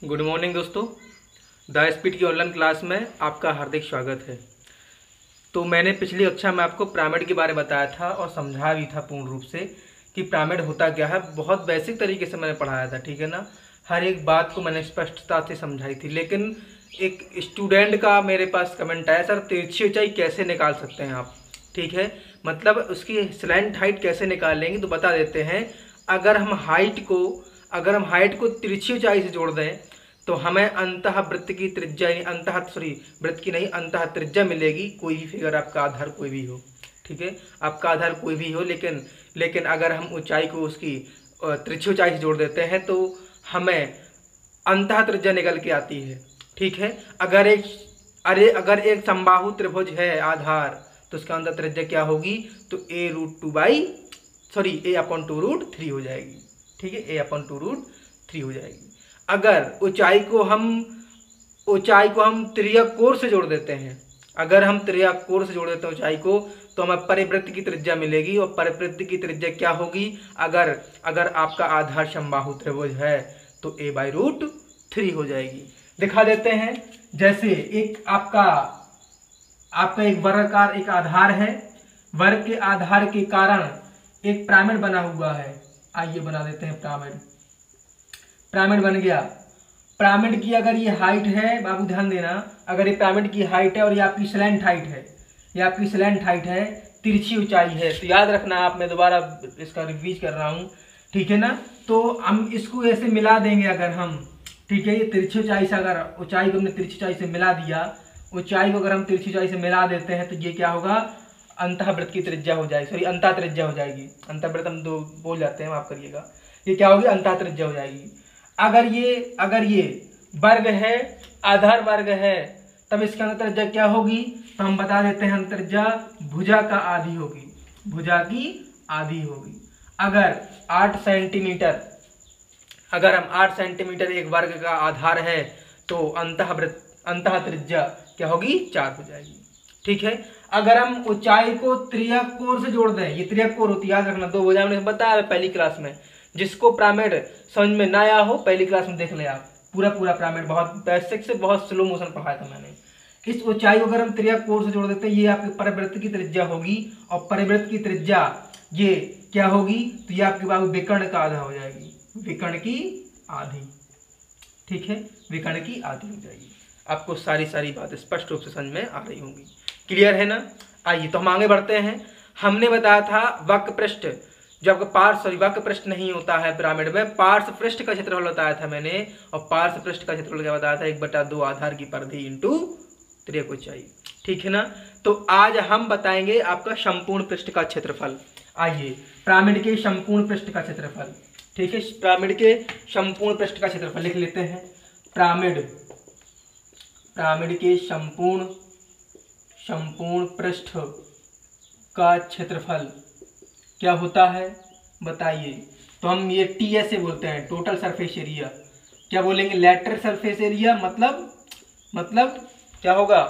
Good morning दोस्तों, the speed की online class में आपका हार्दिक स्वागत है। तो मैंने पिछली कक्षा में आपको पिरामिड के बारे में बताया था और समझाया भी था पूर्ण रूप से कि पिरामिड होता क्या है। बहुत बेसिक तरीके से मैंने पढ़ाया था, ठीक है ना। हर एक बात को मैंने स्पष्टता से समझाई थी। लेकिन एक स्टूडेंट का मेरे पास कमेंट आया, सर तिरछी ऊंचाई कैसे निकाल सकते हैं आप, ठीक है, मतलब उसकी स्लैंट हाइट कैसे निकालेंगे। तो बता देते हैं, अगर हम हाइट को तिरछी ऊंचाई से जोड़ दें तो हमें अंतः वृत्त की त्रिज्या वृत्त की नहीं, अंतः त्रिज्या मिलेगी। कोई भी फिगर, आपका आधार कोई भी हो, ठीक है, आपका आधार कोई भी हो, लेकिन अगर हम ऊंचाई को उसकी तिरछी ऊंचाई से जोड़ देते हैं तो हमें अंतः त्रिज्या निकल के आती है, ठीक है। अगर एक समबाहु त्रिभुज है आधार, तो उसका अंतः त्रिज्या क्या होगी, तो a/2√3 हो जाएगी, ठीक है, a/2√3 हो जाएगी। अगर ऊंचाई को हम तिर्यक कोण से जोड़ देते हैं, ऊंचाई को, तो हमें परिवृत्त की त्रिज्या मिलेगी। और परिवृत्त की त्रिज्या क्या होगी, अगर आपका आधार समबाहु त्रिभुज है तो a/√3 हो जाएगी। दिखा देते हैं, जैसे एक आपका एक वर्गाकार एक आधार है, वर्ग के आधार के कारण एक पिरामिड बना हुआ है। आइए बना देते हैं पिरामिड बन गया। पिरामिड की अगर ये हाइट है, बाबू ध्यान देना, अगर ये पिरामिड की हाइट है और ये आपकी स्लैंट हाइट है, तिरछी ऊंचाई है, तो याद रखना आप, मैं दोबारा इसका रिवीज कर रहा हूं, ठीक है ना। तो हम इसको ऐसे मिला देंगे अगर हम, ठीक है, ये तिरछी ऊंचाई से, अगर ऊंचाई को हमने तिरछी ऊंचाई से मिला दिया, ऊंचाई को अगर हम तिरछी ऊंचाई से मिला देते हैं तो ये क्या होगा, अंतःवृत्त की त्रिज्या हो जाएगी, अंतः त्रिज्या हो जाएगी। अंतःवृत्त हम दो बोल जाते हैं, माफ करिएगा, ये क्या होगी, अंतः त्रिज्या हो जाएगी। अगर ये वर्ग है, आधार वर्ग है, तब इसकी अंतः त्रिज्या क्या होगी, तो हम बता देते हैं, अंतः त्रिज्या भुजा की आधी होगी। अगर 8 सेंटीमीटर, अगर हम 8 सेंटीमीटर एक वर्ग का आधार है तो अंतः त्रिज्या क्या होगी, 4 हो जाएगी, ठीक है। अगर हम ऊंचाई को तिर्यक कोण से जोड़ दें, ये तिर्यक कोण होती है, याद रखना, 2 भुजाएं मैंने बताया पहली क्लास में। जिसको पिरामिड समझ में ना आया हो, पहली क्लास में देख ले आप, पूरा पिरामिड बहुत बेसिक से बहुत स्लो मोशन पढ़ाया था मैंने। इस ऊंचाई को अगर हम तिर्यक कोण से जोड़ देते हैं, ये आपकी परिवृत्त की त्रिज्या होगी, और परिवृत्त की त्रिज्या ये क्या होगी, तो ये आपके बाबू विकर्ण का आधा हो जाएगी, विकर्ण की आधी, ठीक है, विकर्ण की आधी हो जाएगी। आपको सारी बात स्पष्ट रूप से समझ में आ रही होंगी, क्लियर है ना। आइए तो हम आगे बढ़ते हैं। हमने बताया था वक्र पृष्ठ, जो आपका वक्र पृष्ठ नहीं होता है पिरामिड में, पार्श्व पृष्ठ का क्षेत्रफल बताया था मैंने। और पार्श्व पृष्ठ का क्षेत्रफल क्या बताया था, 1/2 आधार की परिधि इंटू तिर्यक ऊंचाई, ठीक है ना। तो आज हम बताएंगे आपका संपूर्ण पृष्ठ का क्षेत्रफल। आइए, पिरामिड के संपूर्ण पृष्ठ का क्षेत्रफल, ठीक है, पिरामिड के संपूर्ण पृष्ठ का क्षेत्रफल लिख लेते हैं। पिरामिड के संपूर्ण पृष्ठ का क्षेत्रफल क्या होता है, बताइए। तो हम ये टी ऐसे बोलते हैं, टोटल सरफेस एरिया। क्या बोलेंगे, लेटरल सरफेस एरिया, मतलब क्या होगा,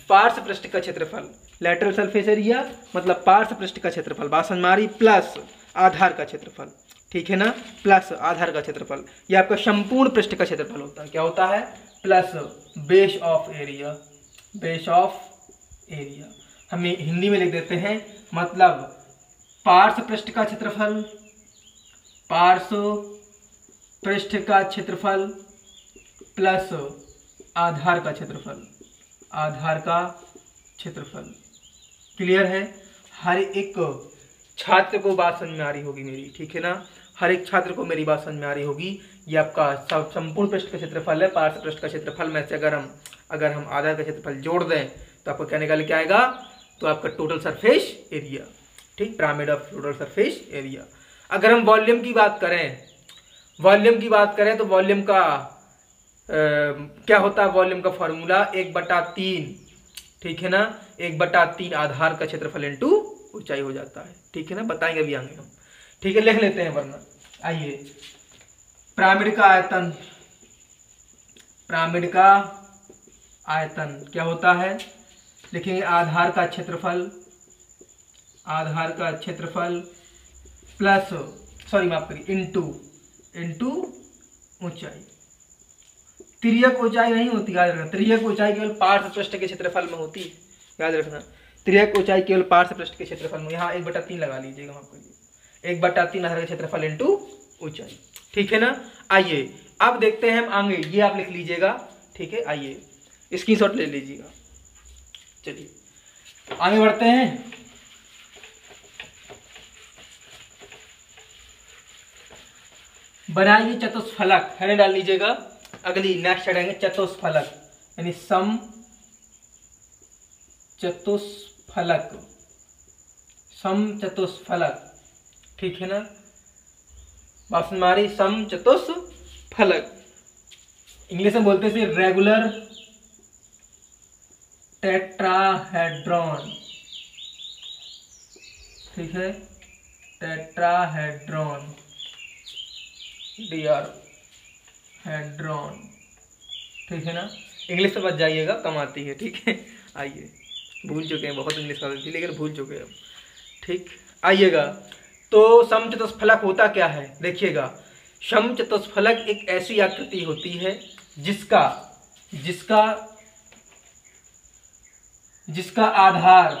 पार्श्व पृष्ठ का क्षेत्रफल। लेटरल सरफेस एरिया मतलब पार्श्व पृष्ठ का क्षेत्रफल, बात समझ में आ रही, प्लस आधार का क्षेत्रफल, ठीक है ना, प्लस आधार का क्षेत्रफल। ये आपका संपूर्ण पृष्ठ का क्षेत्रफल होता है, क्या होता है, प्लस बेस ऑफ एरिया। हम हिंदी में लिख देते हैं, मतलब पार्श्व पृष्ठ का क्षेत्रफल प्लस आधार का क्षेत्रफल, क्लियर है। हर एक छात्र को बात समझ में आ रही होगी मेरी, ठीक है ना, हर एक छात्र को मेरी बात समझ में आ रही होगी। ये आपका संपूर्ण पृष्ठ का क्षेत्रफल है, पार्श्व पृष्ठ का क्षेत्रफल में से अगर हम आधार का क्षेत्रफल जोड़ दें तो आपको क्या निकल के आएगा, तो आपका टोटल सरफेस एरिया, ठीक, pyramid of total surface area. अगर हम वॉल्यूम की बात करें तो वॉल्यूम का क्या होता है, वॉल्यूम का फॉर्मूला 1/3, ठीक है ना, 1/3 आधार का क्षेत्रफल इंटू ऊंचाई हो जाता है, ठीक है ना, बताएंगे अभी आगे हम, ठीक है, लिख लेते हैं वरना। आइए, पिरामिड का आयतन क्या होता है, लिखेंगे आधार का क्षेत्रफल प्लस, माफ करिए, इंटू ऊंचाई, तिर्यक ऊंचाई नहीं होती, याद रखना। तिर्यक ऊंचाई केवल पार्श्व पृष्ठ के क्षेत्रफल में होती है, याद रखना। तिर्यक ऊंचाई केवल पार्श्व पृष्ठ के क्षेत्रफल में। यहाँ 1/3 लगा लीजिएगा आपके लिए, 1/3 आधार का क्षेत्रफल इंटू ऊंचाई, ठीक है ना। आइए अब देखते हैं हम आगे, ये आप लिख लीजिएगा, ठीक है। आइए स्क्रीनशॉट ले लीजिएगा। चलिए आगे बढ़ते हैं। बनाइए चतुष्फलक, है डाल लीजिएगा। अगली नेक्स्ट चढ़ेंगे चतुष्फलक, यानी सम चतुष्फलक, सम चतुष्फलक, ठीक है ना। बात हमारी सम चतुष्फलक, इंग्लिश में बोलते हैं रेगुलर टेट्राहेड्रॉन, ठीक है। टेट्राहेड्रॉन, डीआर हेड्रॉन, ठीक है ना। इंग्लिश से बच जाइएगा, कम आती है, ठीक है। आइए, भूल चुके हैं, बहुत इंग्लिश आती थी लेकिन भूल चुके हैं अब, ठीक। आइएगा, तो समचतुष्फलक होता क्या है, देखिएगा। समचतुष्फलक एक ऐसी आकृति होती है जिसका जिसका जिसका आधार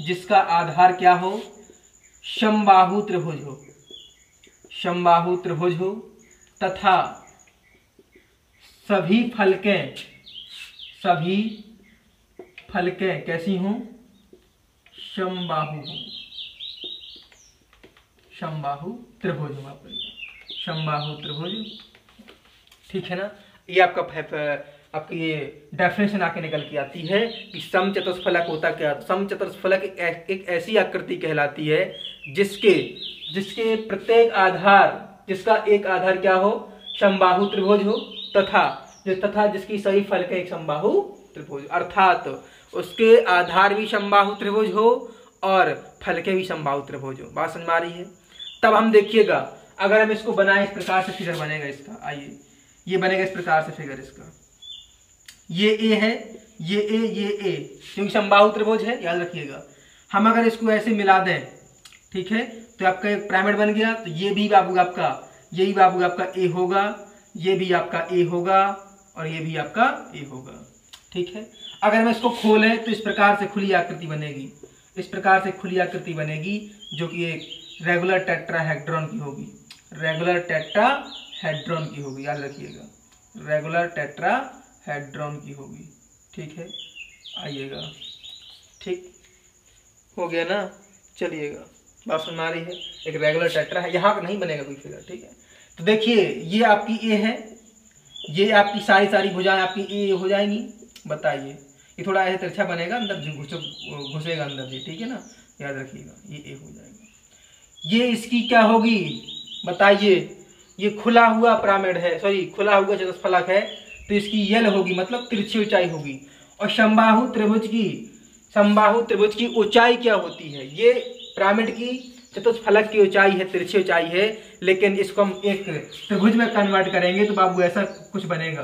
जिसका आधार क्या हो, समबाहु त्रिभुज हो, समबाहु त्रिभुज हो, तथा सभी फलकें कैसी हों, समबाहु हो, समबाहु त्रिभुज हो, समबाहु त्रिभुज, ठीक है ना। ये आपकी ये डेफिनेशन आके निकल के आती है कि समचतुष्फलक होता क्या। समचतुष्फलक एक ऐसी आकृति कहलाती है जिसके प्रत्येक आधार, जिसका एक आधार क्या हो, समबाहु त्रिभुज हो, तथा जिसकी सही फलकें एक समबाहु त्रिभुज, अर्थात उसके आधार भी समबाहु त्रिभुज हो और फलकें भी समबाहु त्रिभुज हो। बात समझ में आ रही है। तब हम देखिएगा, अगर हम इसको बनाए इस प्रकार से फिगर बनेगा इसका। आइए, ये बनेगा इस प्रकार से फिगर इसका, ये ए है, ये ए, क्योंकि समबाहु त्रिभुज है, याद रखिएगा। हम अगर इसको ऐसे मिला दें, ठीक है, तो आपका एक पिरामिड बन गया। तो ये भी बाबू आपका, यही बाबू आपका ए होगा, ये भी आपका ए होगा और ये भी आपका ए होगा, ठीक है। अगर हम इसको खोलें तो इस प्रकार से खुली आकृति बनेगी, इस प्रकार से खुली आकृति बनेगी, जो कि एक रेगुलर टेट्राहेड्रॉन की होगी, रेगुलर टेट्राहेड्रॉन की होगी, याद रखिएगा, रेगुलर टेट्राहेड्रॉन की होगी, ठीक है। आइएगा, ठीक हो गया ना। चलिएगा, बात सुन आ रही है। एक रेगुलर टेट्रा है, यहाँ नहीं बनेगा कोई फिगर, ठीक है। तो देखिए, ये आपकी ए है, ये आपकी सारी भुजाएं आपकी ए हो जाएंगी। बताइए, ये थोड़ा ऐसे तिरछा बनेगा, अंदर घुसेगा अंदर जी, ठीक है ना, याद रखिएगा, ये ए हो जाएगा। ये इसकी क्या होगी बताइए, ये खुला हुआ पिरामिड है, सॉरी खुला हुआ चतुष्फलक है, तो इसकी यल होगी, मतलब तिरछी ऊंचाई होगी। और समबाहु त्रिभुज की ऊंचाई क्या होती है, ये पिरामिड की चतुष्फलक की ऊंचाई है, तिरछी ऊंचाई है, लेकिन इसको हम एक त्रिभुज में कन्वर्ट करेंगे तो बाबू ऐसा कुछ बनेगा,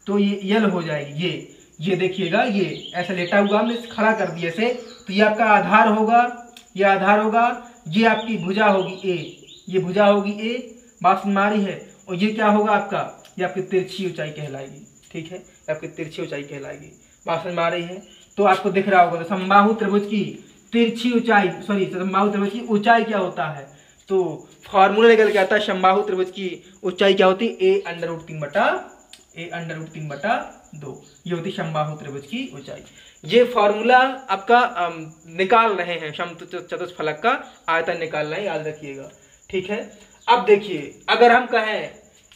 तो ये यल हो जाएगी। ये देखिएगा, ये ऐसा लेटा हुआ हमने खड़ा कर दिया ऐसे, तो ये आपका आधार होगा, ये आधार होगा, ये आपकी भुजा होगी ए, ये भुजा होगी ए, बात समझ में आ रही है। और ये क्या होगा आपका, ये आपकी तिरछी ऊंचाई कहलाएगी, ठीक है, आपकी तिरछी ऊंचाई कहलाएगी। बात समझ में आ रही है। तो आपको दिख रहा होगा, तो समबाहु त्रिभुज की तिरछी ऊंचाई, सॉरी समबाहु त्रिभुज की ऊंचाई क्या होता है, तो फॉर्मूला निकल के आता है, समबाहु त्रिभुज की ऊंचाई क्या होती है, a√3/2, ये होती समबाहु त्रिभुज की ऊंचाई। ये फॉर्मूला आपका निकाल रहे हैं, समचतुष्फलक का आयतन निकाल रहे हैं, याद रखिएगा, ठीक है। अब देखिए, अगर हम कहें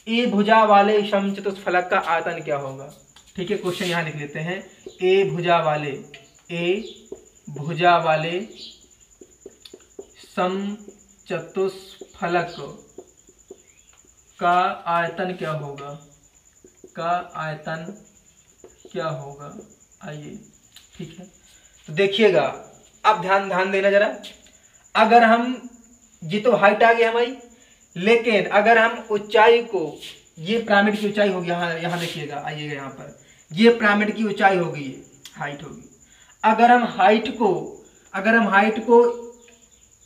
ए भुजा वाले समचतुष्फलक का आयतन क्या होगा, ठीक है, क्वेश्चन यहाँ लिख लेते हैं। ए भुजा वाले समचतुष्फलक का आयतन क्या होगा, आइए, ठीक है। तो देखिएगा, अब ध्यान देना जरा। अगर हम, ये तो हाइट आ गई हमारी, लेकिन अगर हम ऊंचाई को, ये पिरामिड की ऊंचाई होगी, यहाँ देखिएगा, आइएगा यहाँ पर, ये पिरामिड की ऊंचाई होगी, ये हाइट होगी। अगर हम हाइट को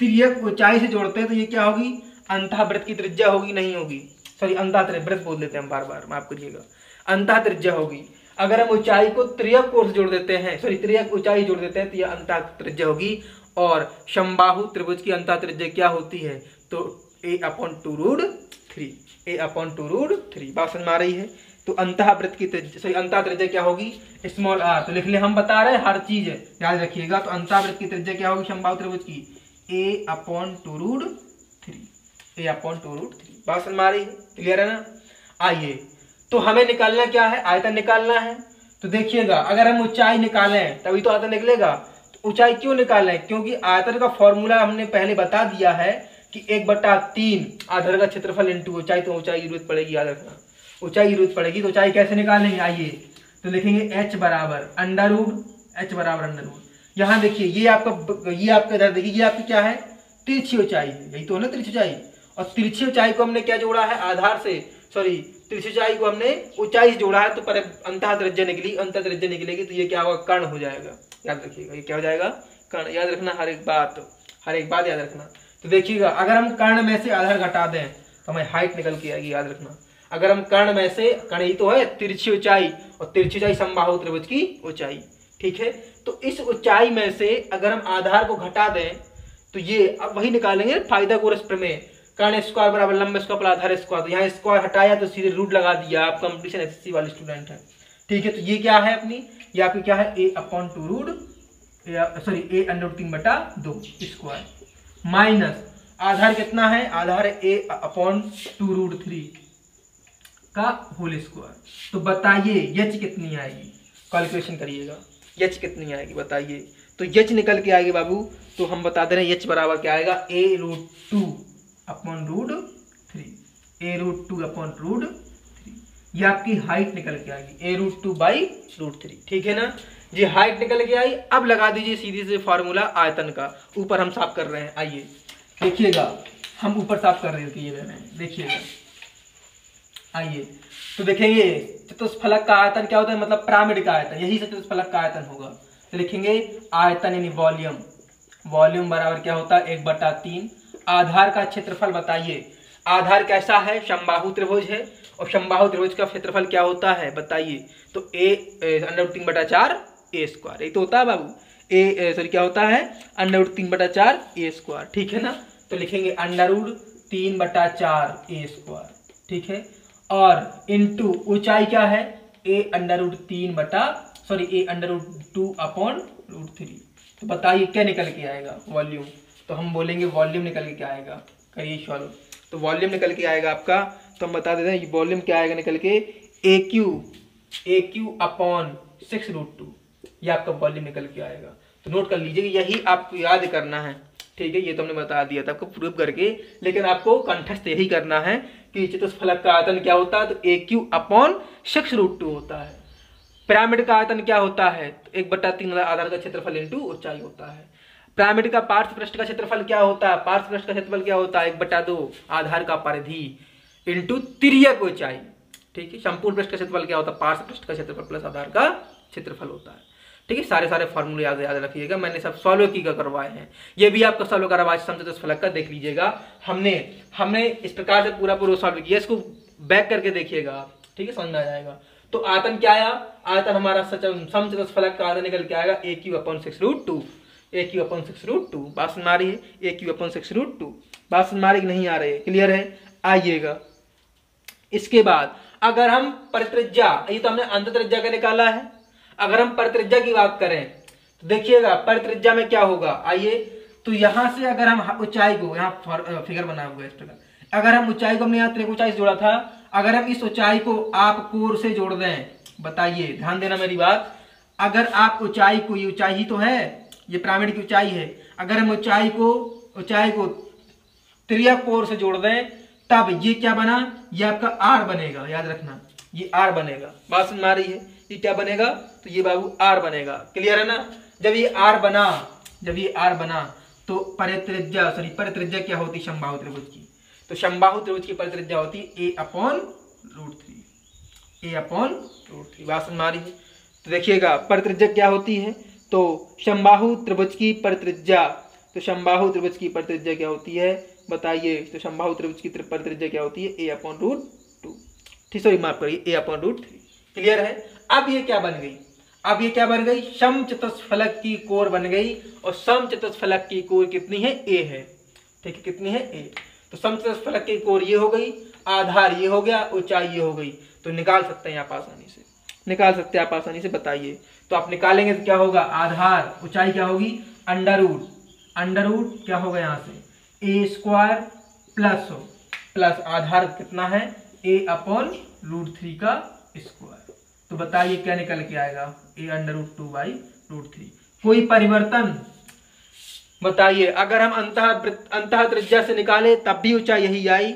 तिर्यक ऊंचाई से जोड़ते हैं तो ये क्या होगी, अंतःवृत्त की त्रिज्या होगी, नहीं होगी, सॉरी अंतः त्रिज्या, वृत्त बोल देते हैं हम बार बार, माफ करिएगा, अंतः त्रिज्या होगी। अगर हम ऊंचाई को त्रियक कोण से जोड़ देते हैं, सॉरी त्रियक ऊंचाई जोड़ देते हैं तो यह अंतः त्रिज्या होगी। और समबाहु त्रिभुज की अंतः त्रिज्या क्या होती है, तो a/2√3, a/2√3। बात समझ में आ रही है। तो अंतः वृत्त की त्रिज्या, सॉरी अंतः त्रिज्या क्या होगी, स्मॉल r। तो लिख ले, हम बता रहे हैं हर चीज याद रखिएगा। तो अंतः वृत्त की त्रिज्या क्या होगी समबाहु त्रिभुज की, a/2√3, a/2√3। बात समझ में आ रही है, क्लियर है ना। आइए, तो हमें निकालना क्या है, आयतन निकालना है। तो देखिएगा, अगर हम ऊंचाई निकालें तभी तो आयतन निकलेगा। तो ऊंचाई क्यों निकालें, क्योंकि आयतन का फॉर्मूला हमने पहले बता दिया है कि 1/3 आधार का क्षेत्रफल इंटू ऊंचाई। तो ऊंचाई की जरूरत पड़ेगी, याद रखना, ऊंचाई की जरूरत पड़ेगी। तो ऊंचाई कैसे निकालेंगे, आइए तो लिखेंगे h बराबर अंडर रूट। यहाँ देखिए ये आपका इधर देखिए, ये आपकी क्या है, तिरछी ऊंचाई है, यही तो है ना तिरछी ऊंचाई। और तिरछी ऊंचाई को हमने क्या जोड़ा है, आधार से, सॉरी तिरछी ऊंचाई को हमने ऊंचाई से जोड़ा है। तो पर अंतः त्रिज्या निकली, अंतः त्रिज्या निकलेगी तो ये क्या होगा, कर्ण हो जाएगा। याद रखिएगा, ये क्या हो जाएगा, कर्ण। याद रखना, हर एक बात याद रखना। तो देखिएगा, अगर हम कर्ण में से आधार घटा दें तो हमें हाइट निकल के आएगी, याद रखना। अगर हम कर्ण में से, कर्ण ही तो है तिरछी ऊंचाई, और तिरछी ऊंचाई समबाहु त्रिभुज की ऊंचाई, ठीक है। तो इस ऊंचाई में से अगर हम आधार को घटा दें तो ये अब वही निकालेंगे पाइथागोरस प्रमेय, कर्ण स्क्वायर बराबर लंब स्क्वायर प्लस आधार स्क्वायर। तो यहाँ स्क्वायर हटाया तो सीधे रूट लगा दिया। आप कंपटीशन एसएससी वाले स्टूडेंट हैं, ठीक है। तो ये क्या है अपनी, ये आपकी क्या है, a/2√2 स्क्वायर माइनस आधार कितना है, आधार है a/2√3 का होल स्क्वायर। तो बताइए h कितनी आएगी, कैलकुलेशन करिएगा, h कितनी आएगी बताइए। तो h निकल के आएगी बाबू। तो हम बता दे रहे हैं h बराबर क्या आएगा, a√2/√3, a√2/√3। ये आपकी हाइट निकल के आएगी, a√2/√3, ठीक है ना। ये हाइट निकल के आई। अब लगा दीजिए सीधी से फॉर्मूला आयतन का। ऊपर हम साफ कर रहे हैं, आइए देखिएगा, हम ऊपर साफ कर रहे हैं, देखिएगा आइए। तो देखेंगे चतुष्फलक का आयतन क्या होता है, मतलब पिरामिड का आयतन, यही से चतुष्फलक का आयतन होगा। तो लिखेंगे आयतन यानी वॉल्यूम बराबर क्या होता है, 1/3। आधार का क्षेत्रफल बताइए, आधार कैसा है, समबाहु त्रिभुज है, और समबाहु त्रिभुज का क्षेत्रफल क्या होता है बताइए। तो a√3/4 a स्क्वायर, यही तो होता है बाबू। क्या होता है, √3/4 a स्क्वायर, ठीक है ना। तो लिखेंगे √3/4 a स्क्वायर, ठीक है। और इनटू ऊंचाई क्या है, a√2/√3। तो बताइए क्या निकल के आएगा, वॉल्यूम। तो हम बोलेंगे वॉल्यूम निकल के क्या आएगा, करिए सॉल्व। तो वॉल्यूम निकल के आएगा आपका, तो हम बता देते हैं वॉल्यूम क्या आएगा निकल के, AQ/6√2। ये आपका वॉल्यूम निकल के आएगा। तो नोट कर लीजिए, यही आपको याद करना है, ठीक है। ये तो हमने बता दिया था आपको प्रूफ करके, लेकिन आपको कंठस्थ यही करना है कि चतुष्फलक का आयतन क्या होता है, तो AQ/6√2 होता है। पिरामिड का आयतन क्या होता है, तो 1/3 आधार का क्षेत्रफल इंटू ऊंचाई होता है। पिरामिड का पार्श्व पृष्ठ का क्षेत्रफल क्या होता है, पार्श्व पृष्ठ का क्षेत्रफल क्या होता है, 1/2 आधार का परिधि इंटू तिर्यक ऊंचाई, ठीक है। संपूर्ण पृष्ठ का क्षेत्रफल क्या होता है, पार्श्व पृष्ठ का क्षेत्रफल प्लस आधार का क्षेत्रफल होता है, ठीक है। सारे फॉर्मूले याद रखिएगा, मैंने सब सॉल्व की करवाए हैं। ये भी आपका सॉल्व करवाया समचतुष्फलक का, देख लीजिएगा। हमने इस प्रकार से पूरा सॉल्व किया, इसको बैक करके देखिएगा, ठीक है, समझ में आ जाएगा। तो आयतन क्या आया, आयतन हमारा समचतुष्फलक का आयतन निकल के आएगा AQ/6√2, AQ/6√2। बात समझ में आ रही है, AQ/6√2। बात समझ में आ रही नहीं आ रही है, क्लियर है। आइएगा इसके बाद अगर हम परित्रिज्या, ये तो हमने अंत त्रिज्या का निकाला है। अगर हम परित्रिज्या की बात करें तो देखिएगा परित्रिज्या में क्या होगा, आइए। तो यहां से अगर हम ऊंचाई को, यहाँ फिगर बना हुआ है इस प्रकार, अगर हम ऊंचाई को, हमने यहाँ त्रिक ऊंचाई से जोड़ा था, अगर हम इस ऊंचाई को आप कोर से जोड़ दें, बताइए ध्यान देना मेरी बात। अगर आप ऊंचाई को, ये ऊंचाई ही तो है, ये पिरामिड की ऊंचाई है, अगर हम ऊंचाई को त्रियक कोर से जोड़ दें तब ये क्या बना, ये आपका r बनेगा, याद रखना ये r बनेगा। बात समझ में आ रही है, ये क्या बनेगा, तो ये बाबू r बनेगा, क्लियर है ना। जब ये r बना तो परित्रिज्या क्या होती, समबाहु त्रिभुज की। तो समबाहु त्रिभुज की परित्रिज्या होती a/√3। बात समझ में आ रही है। तो देखिएगा परित्रिज्या क्या होती है, तो समबाहु त्रिभुज की परित्रिज्या, क्या होती है, बताइए। तो समबाहु त्रिभुज की परित्रिज्या क्या होती है? a/√2। ठीक, सॉरी माफ करिए, a/√3। क्लियर है। अब ये क्या बन गई? अब ये क्या बन गई? समचतुष्फलक की कोर बन गई, और समचतुष्फलक की कोर कितनी है? a है। ठीक है, कितनी है? a। तो समचतुष्फलक की कोर ये हो गई, आधार ये हो गया, ऊंचाई ये हो गई। तो निकाल सकते हैं आप आसानी से, निकाल सकते हैं आप आसानी से। बताइए, तो आप निकालेंगे तो क्या होगा? आधार ऊंचाई क्या होगी? अंडर रूट क्या होगा यहाँ से? a² प्लस आधार कितना है? a/√3 का स्क्वायर। तो बताइए क्या निकल के आएगा? a√2/√3। कोई परिवर्तन? बताइए, अगर हम अंतः त्रिज्या से निकाले तब भी ऊंचाई यही आई।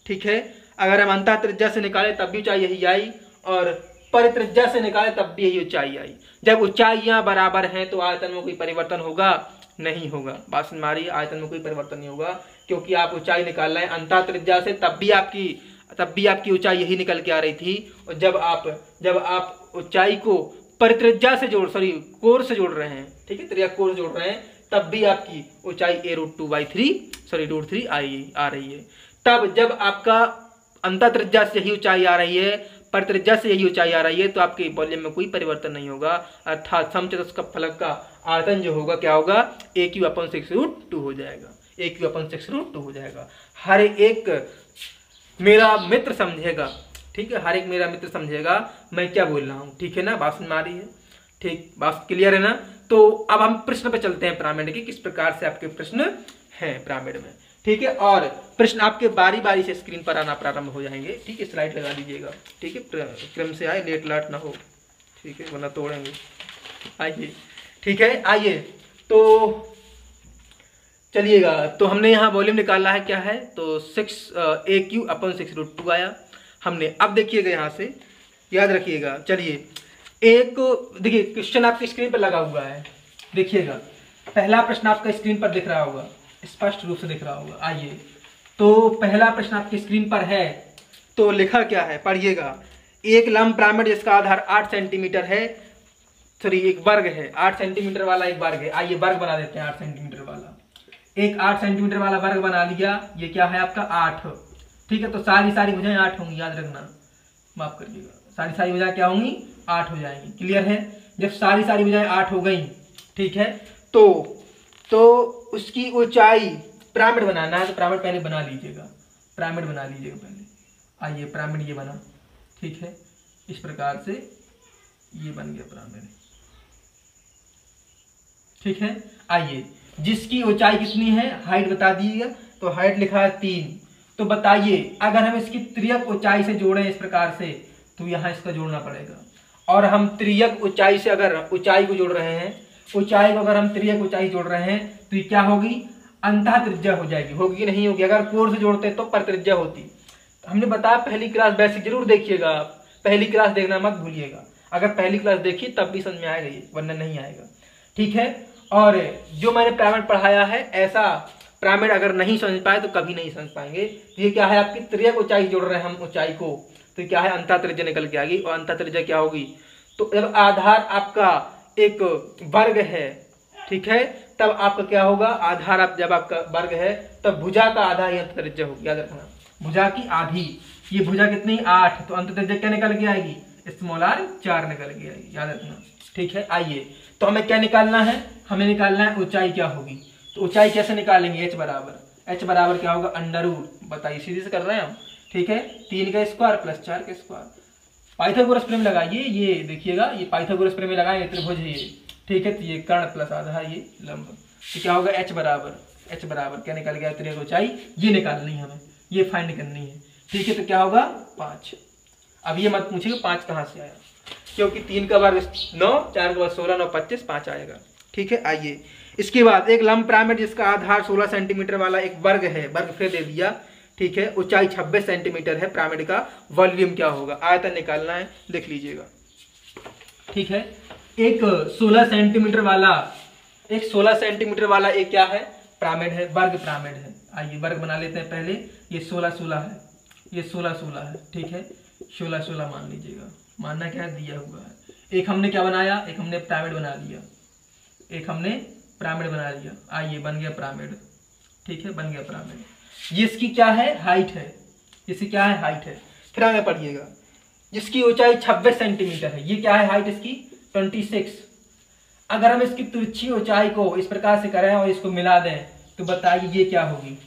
ठीक है, अगर हम अंतः त्रिज्या से निकाले तब भी ऊंचाई यही आई, और परित्रिज्या से निकाले तब भी यही ऊंचाई आई। जब ऊंचाइयां बराबर हैं तो आयतन में कोई परिवर्तन होगा? नहीं होगा। बात समझ में आ रही है? आयतन में कोई परिवर्तन नहीं होगा, क्योंकि आप ऊंचाई निकाल रहे हैं अंतः त्रिज्या से, तब भी आपकी ऊंचाई यही निकल के आ रही थी। और जब आप ऊंचाई को परित्रिज्या से कोर से जोड़ रहे हैं, ठीक है, त्रिज्या कोर से जोड़ रहे हैं, तब भी आपकी ऊंचाई a√2/3 आ रही है। तब जब आपका अंतः त्रिज्या से यही ऊंचाई आ रही है, परित्रिज्या से यही ऊंचाई आ रही है, तो आपके वॉल्यूम में कोई परिवर्तन नहीं होगा, अर्थात समचतुष्फलक का आयतन जो होगा क्या होगा? AQ/6√2 हो जाएगा। AQ/6√2 हो जाएगा। हर एक मेरा मित्र समझेगा, ठीक है, हर एक मेरा मित्र समझेगा मैं क्या बोल रहा हूँ। ठीक है ना? बात समझ में आ रही है? ठीक, बात क्लियर है ना? तो अब हम प्रश्न पे चलते हैं पिरामिड के, किस प्रकार से आपके प्रश्न हैं पिरामिड में। ठीक है, और प्रश्न आपके बारी बारी से स्क्रीन पर आना प्रारंभ हो जाएंगे। ठीक है, स्लाइड लगा दीजिएगा। ठीक है, क्रम से आए, लेट लाट ना हो। ठीक है, वरना तोड़ेंगे। आइए, ठीक है, आइए तो चलिएगा। तो हमने यहाँ वॉल्यूम निकाला है, क्या है? तो AQ/6√2 आया हमने। अब देखिएगा यहाँ से, याद रखिएगा। चलिए, एक देखिए क्वेश्चन आपकी स्क्रीन पर लगा हुआ है, देखिएगा। पहला प्रश्न आपका स्क्रीन पर दिख रहा होगा, स्पष्ट रूप से दिख रहा होगा। आइए, तो पहला प्रश्न आपकी स्क्रीन पर है, तो लिखा क्या है? पढ़िएगा। एक लंब पिरामिड जिसका आधार 8 सेंटीमीटर है, सॉरी एक वर्ग है, 8 सेंटीमीटर वाला एक वर्ग है। आइए वर्ग बना देते हैं। 8 सेंटीमीटर वाला, एक 8 सेंटीमीटर वाला वर्ग बना लिया। ये क्या है आपका? 8। ठीक है, तो सारी भुजाएं 8 होंगी, याद रखना, माफ करिएगा, सारी भुजाएं क्या होंगी? 8 हो जाएंगी। क्लियर है? जब सारी भुजाएं 8 हो गई, ठीक है, तो उसकी ऊंचाई, पिरामिड बनाना है तो पिरामिड पहले बना लीजिएगा, पिरामिड बना लीजिएगा पहले। आइए, पिरामिड ये बना, ठीक है, इस प्रकार से ये बन गया पिरामिड। ठीक है, आइए, जिसकी ऊंचाई कितनी है? हाइट बता दीजिएगा। तो हाइट लिखा है 3। तो बताइए, अगर हम इसकी तिर्यक ऊंचाई से जोड़ें इस प्रकार से, तो यहाँ इसका जोड़ना पड़ेगा। और हम तिर्यक ऊंचाई से अगर ऊंचाई को जोड़ रहे हैं, ऊंचाई को अगर हम तिर्यक ऊंचाई जोड़ रहे हैं, तो ये क्या होगी? अंतः त्रिज्या हो जाएगी। होगी कि नहीं होगी? अगर कोर से जोड़ते तो परित्रिज्या होती। तो हमने बताया पहली क्लास बेसिक जरूर देखिएगा आप, पहली क्लास देखना मत भूलिएगा। अगर पहली क्लास देखी तब भी समझ में आएगा ये, वरना नहीं आएगा। ठीक है, और जो मैंने पिरामिड पढ़ाया है, ऐसा पिरामिड अगर नहीं समझ पाए तो कभी नहीं समझ पाएंगे। ये क्या है? आपकी तिर्यक ऊंचाई जोड़ रहे हैं हम ऊंचाई को, तो क्या है? अंतः त्रिज्या निकल के आ गई। और अंतः त्रिज्या क्या होगी? तो जब आधार आपका एक वर्ग है, ठीक है, तब आपका क्या होगा? आधार आप जब आपका वर्ग है तब भुजा का आधा ही अंतः त्रिज्या होगी, याद रखना। भुजा की आधी, ये भुजा कितनी? 8, तो अंतः त्रिज्या क्या निकल के आएगी? स्मॉल r 4 निकल के आएगी, याद रखना। ठीक है, आइए, तो हमें क्या निकालना है? हमें निकालना है ऊंचाई क्या होगी। तो ऊंचाई कैसे निकालेंगे? h बराबर क्या होगा? अंडर रूट, बताइए, सीधे से कर रहे हैं हम। ठीक है, 3 का स्क्वायर प्लस 4 का स्क्वायर। पाइथागोरस प्रमेय लगाइए, ये देखिएगा, ये पाइथागोरस प्रमेय लगाएंगे, त्रिभुज है ये। ठीक है, तो ये कर्ण प्लस आधा ये लंब, तो क्या होगा? h बराबर क्या निकल गया? त्रिज्या ऊंचाई ये निकालनी है हमें, ये फाइंड करनी है। ठीक है, तो क्या होगा? 5। अब ये मत पूछिएगा 5 कहाँ से आया, क्योंकि 3 का वर्ग 9, 4 का वर्ग 16, 9 25, 5 आएगा। ठीक है, आइए, इसके बाद एक लंब पिरामिड जिसका आधार 16 सेंटीमीटर वाला एक वर्ग है, वर्ग फिर दे दिया। ठीक है, ऊंचाई 26 सेंटीमीटर है, पिरामिड का वॉल्यूम क्या होगा? आयतन निकालना है, देख लीजिएगा। ठीक है, एक 16 सेंटीमीटर वाला एक क्या है? पिरामिड है, वर्ग पिरामिड है। आइए वर्ग बना लेते हैं पहले। ये 16 है, ये 16 है। ठीक है, 16 मान लीजिएगा, मानना क्या है? दिया हुआ है। एक हमने क्या बनाया? एक हमने पिरामिड बना लिया, आइए बन गया पिरामिड। ठीक है, बन गया पिरामिड। ये इसकी क्या है, हाइट है, इसकी क्या है, हाइट है। फिर आगे पढ़िएगा, जिसकी ऊंचाई 26 सेंटीमीटर है, ये क्या है, हाइट इसकी 26। अगर हम इसकी तिरछी ऊंचाई को इस प्रकार से करें और इसको मिला दें तो बताइए ये क्या होगी,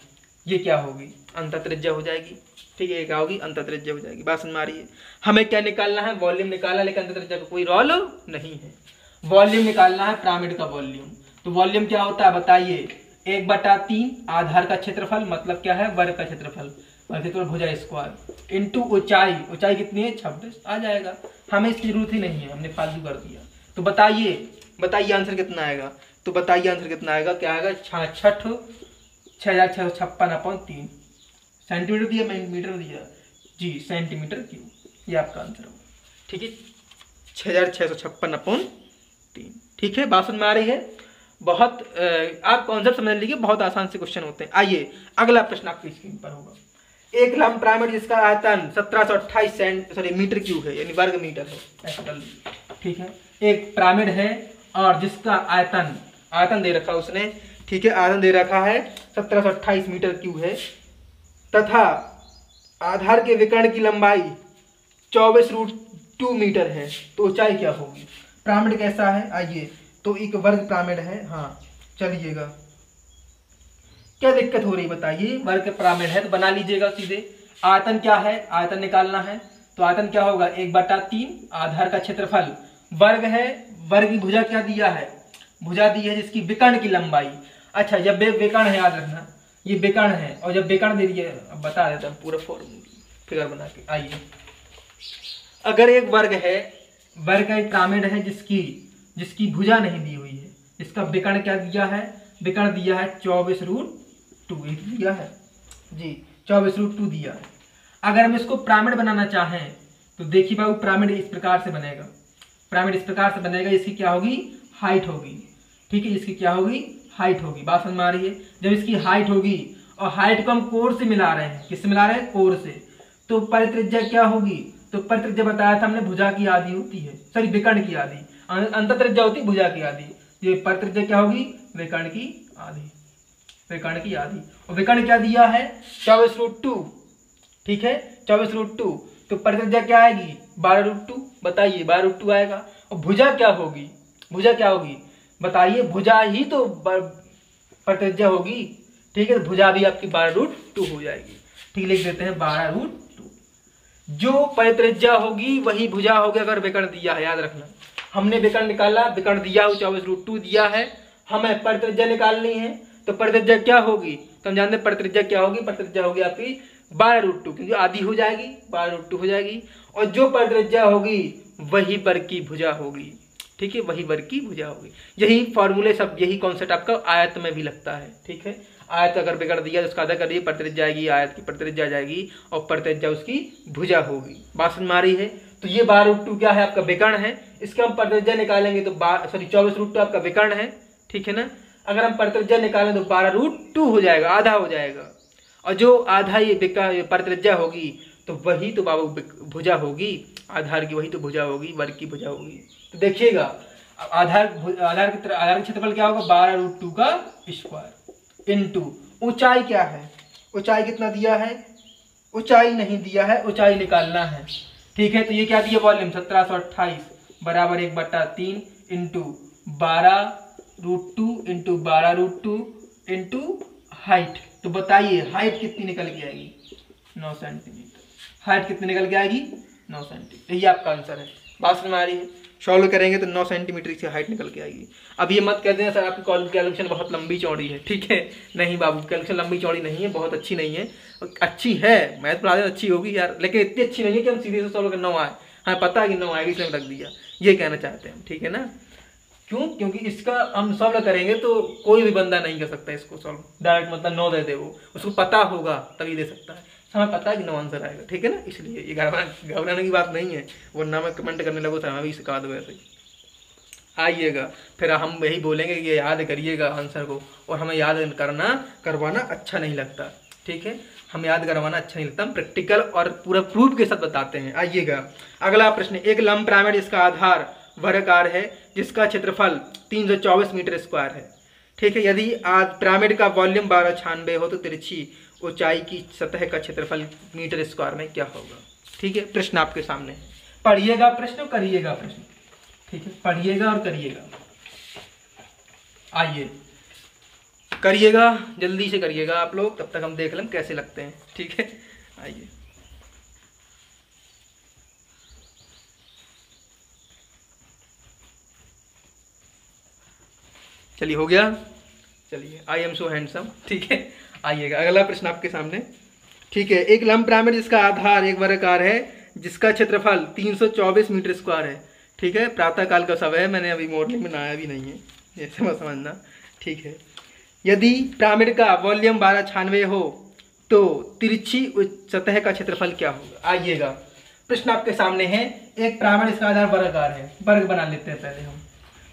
ये क्या होगी, अंतःत्रिज्या हो जाएगी। ठीक है, क्या होगी, अंतःत्रिज्या हो जाएगी। बात समझ में आ रही है। हमें क्या निकालना है, वॉल्यूम निकालना, लेकिन अंतःत्रिज्या का कोई रोल नहीं है। वॉल्यूम निकालना है, पिरामिड का वॉल्यूम। तो वॉल्यूम क्या होता है बताइए, 1/3 आधार का क्षेत्रफल, मतलब क्या है, वर्ग का क्षेत्रफल, भुजा स्क्वायर इंटू ऊंचाई, ऊंचाई कितनी है 26 आ जाएगा। हमें इसकी जरूरत ही नहीं है, हमने फालतू कर दिया। तो बताइए आंसर कितना आएगा, तो बताइए आंसर कितना आएगा, क्या आएगा 6656 सेंटीमीटर दिया, मीटर दिया जी, सेंटीमीटर क्यूब, ये आपका आंसर होगा। ठीक है, 6656/3। ठीक है, बात समझ में आ रही है। बहुत आप कॉन्सेप्ट समझ लीजिए, बहुत आसान से क्वेश्चन होते हैं। आइए अगला प्रश्न आपकी स्क्रीन पर होगा। एक लंब पिरामिड जिसका आयतन 1728 मीटर क्यूब है, यानी वर्ग मीटर है, ऐसा कर लीजिए। ठीक है, एक पिरामिड है और जिसका आयतन दे रखा उसने, ठीक है, आयतन दे रखा है 1728 मीटर क्यूब है, तथा आधार के विकर्ण की लंबाई 24√2 मीटर है, तो ऊंचाई क्या होगी। पिरामिड कैसा है, आइए, तो एक वर्ग पिरामिड है। हाँ चलिएगा, क्या दिक्कत हो रही बताइए, वर्ग पिरामिड है तो बना लीजिएगा सीधे। आयतन क्या है, आयतन निकालना है, तो आयतन क्या होगा 1/3 आधार का क्षेत्रफल, वर्ग है, वर्ग की भुजा क्या दिया है, भुजा दी है जिसकी विकर्ण की लंबाई। अच्छा, जब विकर्ण है, याद रखना ये विकर्ण है, और जब विकर्ण दे दिए, अब बता देता हूँ पूरा फिगर बना के। आइए, अगर एक वर्ग है, वर्ग का एक पिरामिड है जिसकी भुजा नहीं दी हुई है, इसका विकर्ण क्या दिया है, विकर्ण दिया है 24√2 दिया है जी, 24√2 दिया है। अगर हम इसको पिरामिड बनाना चाहें तो देखिए बाबू, पिरामिड इस प्रकार से बनेगा, पिरामिड इस प्रकार से बनेगा, इसकी क्या होगी, हाइट होगी। ठीक है, इसकी क्या होगी, हाइट होगी। बात समझ में आ रही है। जब इसकी हाइट होगी, और हाइट को हम कोण से मिला रहे हैं, किससे मिला रहे हैं, कोण से, तो परित्रिज्या क्या होगी, तो परित्रिज्या बताया था हमने, भुजा की आधी होती है, सॉरी विकर्ण की आधी, अंतःत्रिज्या होती भुजा की आधी, ये परित्रिज्या क्या होगी, विकर्ण की आधी, विकर्ण की आधी। और विकर्ण क्या दिया है 24√2, ठीक है 24√2, तो परित्रिज्या क्या आएगी 12√2, बताइए 12√2 आएगा। और भुजा क्या होगी, भुजा क्या होगी बताइए, भुजा ही तो परित्रिज्या होगी। ठीक है, तो भुजा भी आपकी 12√2 हो जाएगी। ठीक, लिख देते हैं 12√2। जो परित्रिज्या होगी वही भुजा होगी, अगर विकर्ण दिया है, याद रखना। हमने विकर्ण निकाला, विकर्ण दिया हो 24√2 दिया है, हमें परित्रिज्या निकालनी है, तो परित्रिज्या क्या होगी, तो हम जानते हैं परित्रिज्या क्या होगी, परित्रिज्या होगी आपकी 12√2, क्योंकि आधी हो जाएगी, 12√2 हो जाएगी। और जो परित्रिज्या होगी वही वर्ग की भुजा होगी। ठीक है, वही वर्ग की भुजा होगी। यही फॉर्मूले सब, यही कॉन्सेप्ट आपका आयत में भी लगता है। ठीक है, आयत अगर बिगड़ दिया तो उसका आधा कर दिए, परित्रिज्या आएगी, आयत की परित्रिज्या जाएगी और परित्रिज्या उसकी भुजा होगी। बात समझ में आ रही है। तो ये 12√2 क्या है, आपका विकर्ण है, इसका हम परित्रिज्या निकालेंगे तो 24√2 आपका विकर्ण है। ठीक है ना, अगर हम परित्रिज्या निकालें तो 12√2 हो जाएगा, आधा हो जाएगा। और जो आधा ये परित्रिज्या होगी तो वही तो बाबू भुजा होगी, आधार की वही तो भुजा होगी, वर्ग की भुजा होगी। तो देखिएगा, आधार का क्षेत्रफल क्या होगा 12√2 का स्क्वायर इंटू ऊंचाई क्या है, ऊंचाई कितना दिया है, ऊंचाई नहीं दिया है, ऊंचाई निकालना है। ठीक है, तो ये क्या दिया वॉल्यूम 1728 बराबर 1/3 इंटू 12√2 इंटू 12√2 इंटू हाइट। तो बताइए हाइट कितनी निकल के आएगी 9 सेंटीमीटर। हाइट कितनी निकल के आएगी 9 सेंटीमीटर। ये आपका आंसर है। बात समझ में आ रही है। सॉल्व करेंगे तो 9 सेंटीमीटर की हाइट निकल के आएगी। अब ये मत कह देना सर आपकी कैलकुलेशन बहुत लंबी चौड़ी है। ठीक है, नहीं बाबू, कैलकुलेशन लंबी चौड़ी नहीं है, बहुत अच्छी नहीं है। अच्छी है, मैथ पढ़ा अच्छी होगी यार, लेकिन इतनी अच्छी नहीं है कि हम सीधे से सॉल्व कर 9 आए। हाँ पता है कि 9 आएगी, इसलिए रख दिया, ये कहना चाहते हैं। ठीक है ना, क्यों, क्योंकि इसका हम सॉल्व करेंगे तो कोई भी बंदा नहीं कर सकता इसको सॉल्व डायरेक्ट, मतलब 9 दे दे, वो उसको पता होगा तभी दे सकता है। हमें पता है कि 9 आंसर आएगा। ठीक है ना, इसलिए ये घबराने की बात नहीं है, वरना मैं कमेंट करने लगो तो हमें भी सिखा दो ऐसे। आइएगा, फिर हम यही बोलेंगे कि ये याद करिएगा आंसर को, और हमें याद करवाना अच्छा नहीं लगता। ठीक है, हम याद करवाना अच्छा नहीं लगता, हम प्रैक्टिकल और पूरा प्रूफ के साथ बताते हैं। आइएगा, अगला प्रश्न, एक लंब पिरामिड जिसका आधार वर्गाकार है, जिसका क्षेत्रफल 324 मीटर स्क्वायर है। ठीक है, यदि पिरामिड का वॉल्यूम 1296 हो तो तिरछी ऊंचाई की सतह का क्षेत्रफल मीटर स्क्वायर में क्या होगा। ठीक है, प्रश्न आपके सामने है, पढ़िएगा प्रश्न, करिएगा प्रश्न। ठीक है, पढ़िएगा और करिएगा। आइए करिएगा, जल्दी से करिएगा आप लोग, तब तक हम देख लें कैसे लगते हैं। ठीक है, आइए। चलिए हो गया, चलिए आई एम सो हैंडसम। ठीक है, आइएगा अगला प्रश्न आपके सामने। ठीक है, एक लंब पिरामिड जिसका आधार एक वर्गाकार है, जिसका क्षेत्रफल 324 मीटर स्क्वायर है। ठीक है, प्रातःकाल का समय है, मैंने अभी मॉर्निंग में नहाया भी नहीं है, ये समझना। ठीक है, यदि पिरामिड का वॉल्यूम 1296 हो तो तिरछी सतह का क्षेत्रफल क्या होगा। आइएगा, प्रश्न आपके सामने है, एक पिरामिड इसका आधार वर्गाकार है, वर्ग बना लेते हैं पहले हम।